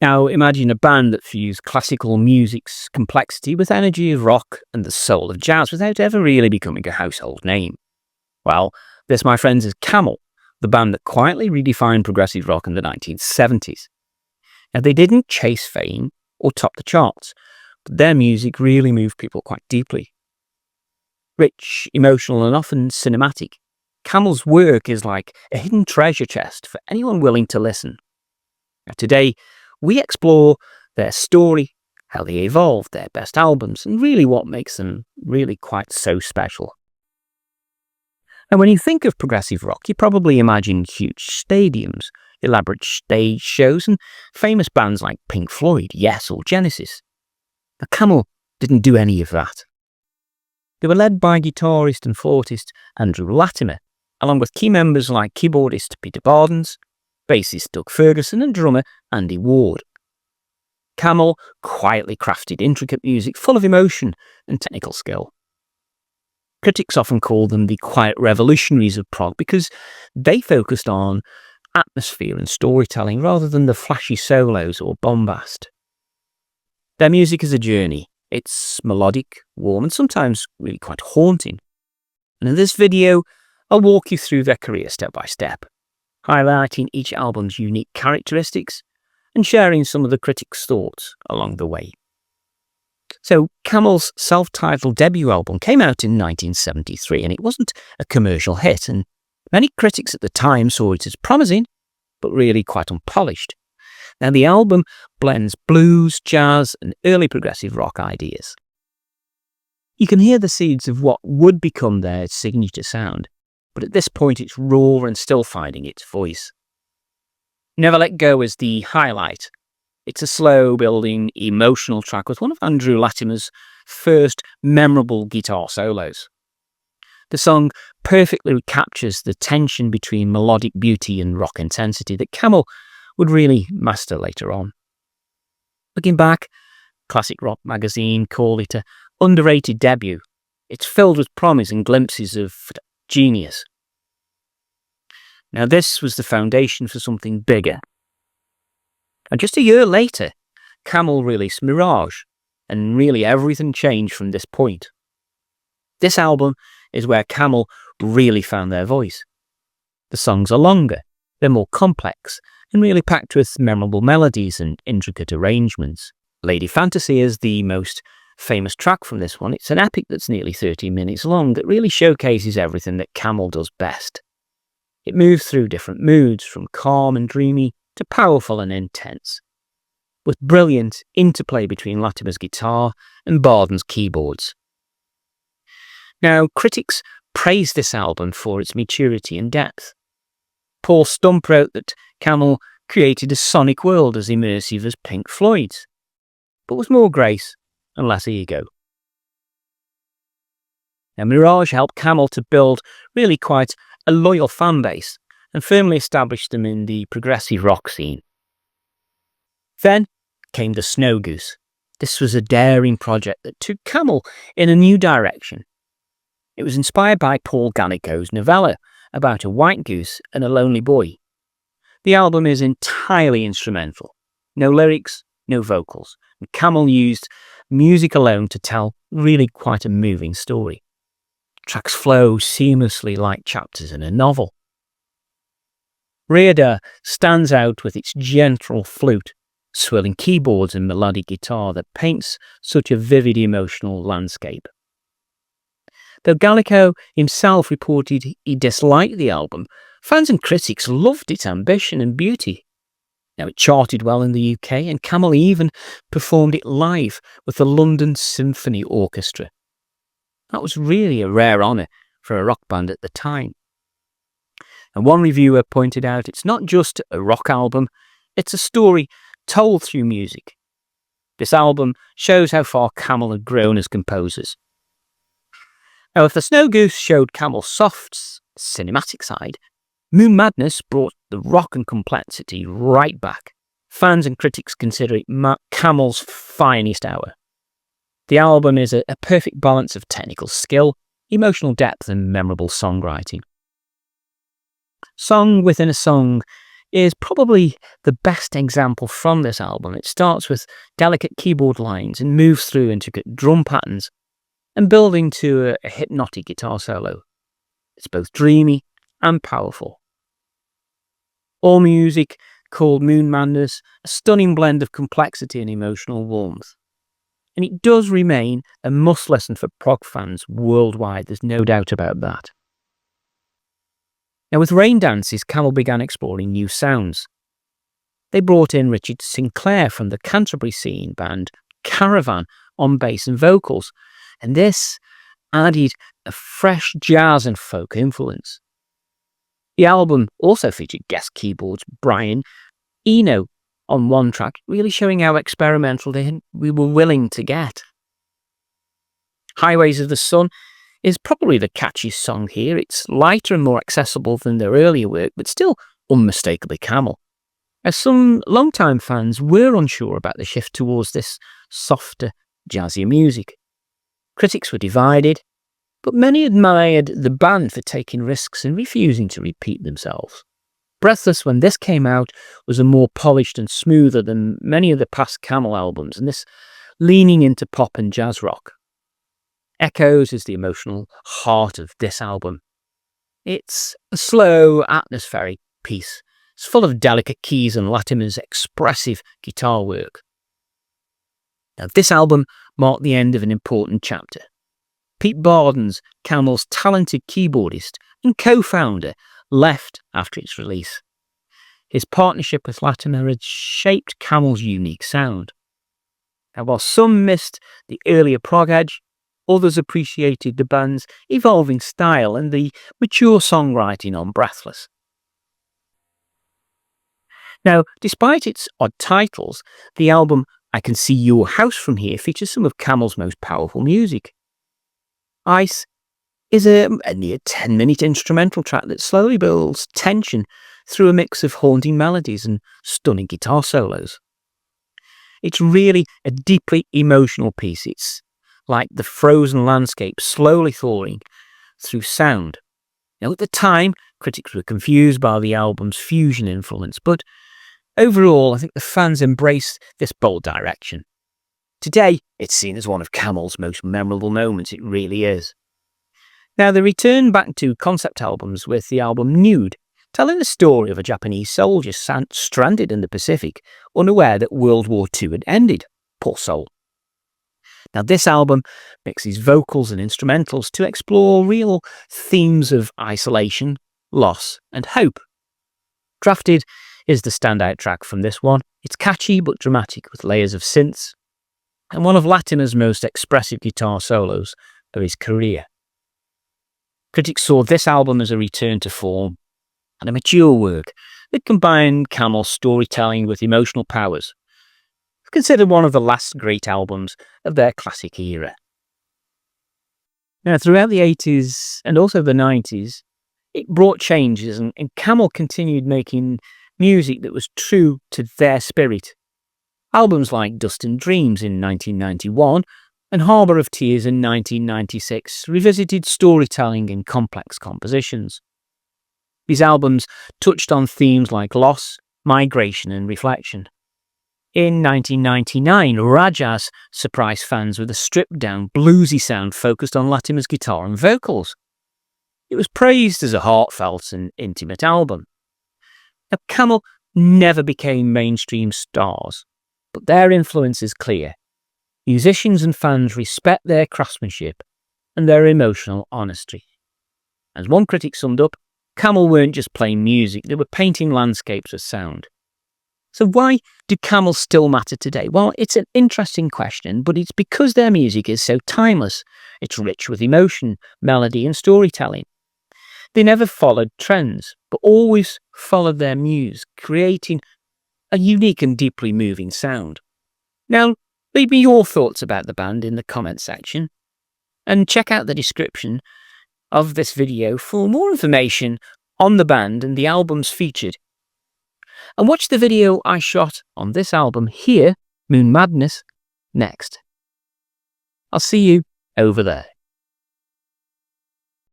Now, imagine a band that fused classical music's complexity with energy of rock and the soul of jazz without ever really becoming a household name. Well, this, my friends, is Camel, the band that quietly redefined progressive rock in the 1970s. Now, they didn't chase fame or top the charts, but their music really moved people quite deeply. Rich, emotional, and often cinematic, Camel's work is like a hidden treasure chest for anyone willing to listen. Now, today, we explore their story, how they evolved, their best albums, and really what makes them really quite so special. And when you think of progressive rock, you probably imagine huge stadiums, elaborate stage shows, and famous bands like Pink Floyd, Yes, or Genesis. Now, Camel didn't do any of that. They were led by guitarist and flautist Andrew Latimer, along with key members like keyboardist Peter Bardens, bassist Doug Ferguson, and drummer Andy Ward. Camel quietly crafted intricate music full of emotion and technical skill. Critics often call them the quiet revolutionaries of prog because they focused on atmosphere and storytelling rather than the flashy solos or bombast. Their music is a journey. It's melodic, warm, and sometimes really quite haunting. And in this video, I'll walk you through their career step by step, highlighting each album's unique characteristics and sharing some of the critics' thoughts along the way. So, Camel's self-titled debut album came out in 1973, and it wasn't a commercial hit, and many critics at the time saw it as promising, but really quite unpolished. Now, the album blends blues, jazz, and early progressive rock ideas. You can hear the seeds of what would become their signature sound, but at this point it's raw and still finding its voice. Never Let Go is the highlight. It's a slow-building, emotional track with one of Andrew Latimer's first memorable guitar solos. The song perfectly captures the tension between melodic beauty and rock intensity that Camel would really master later on. Looking back, Classic Rock magazine called it an underrated debut. It's filled with promise and glimpses of genius. Now, this was the foundation for something bigger. And just a year later, Camel released Mirage, and really everything changed from this point. This album is where Camel really found their voice. The songs are longer, they're more complex, and really packed with memorable melodies and intricate arrangements. Lady Fantasy is the most famous track from this one. It's an epic that's nearly 30 minutes long that really showcases everything that Camel does best. It moves through different moods, from calm and dreamy to powerful and intense, with brilliant interplay between Latimer's guitar and Bardens' keyboards. Now, critics praised this album for its maturity and depth. Paul Stump wrote that Camel created a sonic world as immersive as Pink Floyd's, but with more grace and less ego. Now, Mirage helped Camel to build really quite a loyal fan base and firmly established them in the progressive rock scene. Then came The Snow Goose. This was a daring project that took Camel in a new direction. It was inspired by Paul Ganico's novella about a white goose and a lonely boy. The album is entirely instrumental. No lyrics, no vocals. And Camel used music alone to tell really quite a moving story. Tracks flow seamlessly like chapters in a novel. Rearder stands out with its gentle flute, swirling keyboards and melodic guitar that paints such a vivid emotional landscape. Though Gallico himself reported he disliked the album, fans and critics loved its ambition and beauty. Now, it charted well in the UK, and Camel even performed it live with the London Symphony Orchestra. That was really a rare honour for a rock band at the time. And one reviewer pointed out it's not just a rock album, it's a story told through music. This album shows how far Camel had grown as composers. Now, if The Snow Goose showed Camel's soft, cinematic side, Moonmadness brought the rock and complexity right back. Fans and critics consider it Camel's finest hour. The album is a perfect balance of technical skill, emotional depth, and memorable songwriting. Song within a song, is probably the best example from this album. It starts with delicate keyboard lines and moves through intricate drum patterns and building to a hypnotic guitar solo. It's both dreamy and powerful. All music called Moonmadness, a stunning blend of complexity and emotional warmth. And it does remain a must listen for prog fans worldwide, there's no doubt about that. Now, with Rain Dances, Camel began exploring new sounds. They brought in Richard Sinclair from the Canterbury scene band Caravan on bass and vocals, and this added a fresh jazz and folk influence. The album also featured guest keyboards Brian Eno on one track, really showing how experimental we were willing to get. Highways of the Sun is probably the catchiest song here. It's lighter and more accessible than their earlier work, but still unmistakably Camel. As some longtime fans were unsure about the shift towards this softer, jazzier music. Critics were divided, but many admired the band for taking risks and refusing to repeat themselves. Breathless, when this came out, was a more polished and smoother than many of the past Camel albums, and this leaning into pop and jazz rock. Echoes is the emotional heart of this album. It's a slow, atmospheric piece. It's full of delicate keys and Latimer's expressive guitar work. Now, this album marked the end of an important chapter. Pete Bardens, Camel's talented keyboardist and co-founder, left after its release. His partnership with Latimer had shaped Camel's unique sound. Now, while some missed the earlier prog edge, others appreciated the band's evolving style and the mature songwriting on Breathless. Now, despite its odd titles, the album I Can See Your House From Here features some of Camel's most powerful music. Ice is a near 10-minute instrumental track that slowly builds tension through a mix of haunting melodies and stunning guitar solos. It's really a deeply emotional piece. It's like the frozen landscape slowly thawing through sound. Now, at the time, critics were confused by the album's fusion influence, but overall, I think the fans embraced this bold direction. Today, it's seen as one of Camel's most memorable moments. It really is. Now, they returned back to concept albums with the album Nude, telling the story of a Japanese soldier stranded in the Pacific, unaware that World War II had ended. Poor soul. Now, this album mixes vocals and instrumentals to explore real themes of isolation, loss, and hope. Drafted is the standout track from this one. It's catchy but dramatic with layers of synths, and one of Latimer's most expressive guitar solos of his career. Critics saw this album as a return to form and a mature work that combined Camel's storytelling with emotional powers. It's considered one of the last great albums of their classic era. Now, throughout the 80s and also the 90s, it brought changes, and Camel continued making music that was true to their spirit. Albums like Dust and Dreams in 1991 and Harbour of Tears in 1996 revisited storytelling in complex compositions. These albums touched on themes like loss, migration and reflection. In 1999, Mirage surprised fans with a stripped-down, bluesy sound focused on Latimer's guitar and vocals. It was praised as a heartfelt and intimate album. Now, Camel never became mainstream stars, but their influence is clear. Musicians and fans respect their craftsmanship and their emotional honesty. As one critic summed up, Camel weren't just playing music, they were painting landscapes of sound. So why do Camel still matter today? Well, it's an interesting question, but it's because their music is so timeless. It's rich with emotion, melody and storytelling. They never followed trends, but always followed their muse, creating a unique and deeply moving sound. Now, leave me your thoughts about the band in the comments section, and check out the description of this video for more information on the band and the albums featured. And watch the video I shot on this album here, Moonmadness, next. I'll see you over there.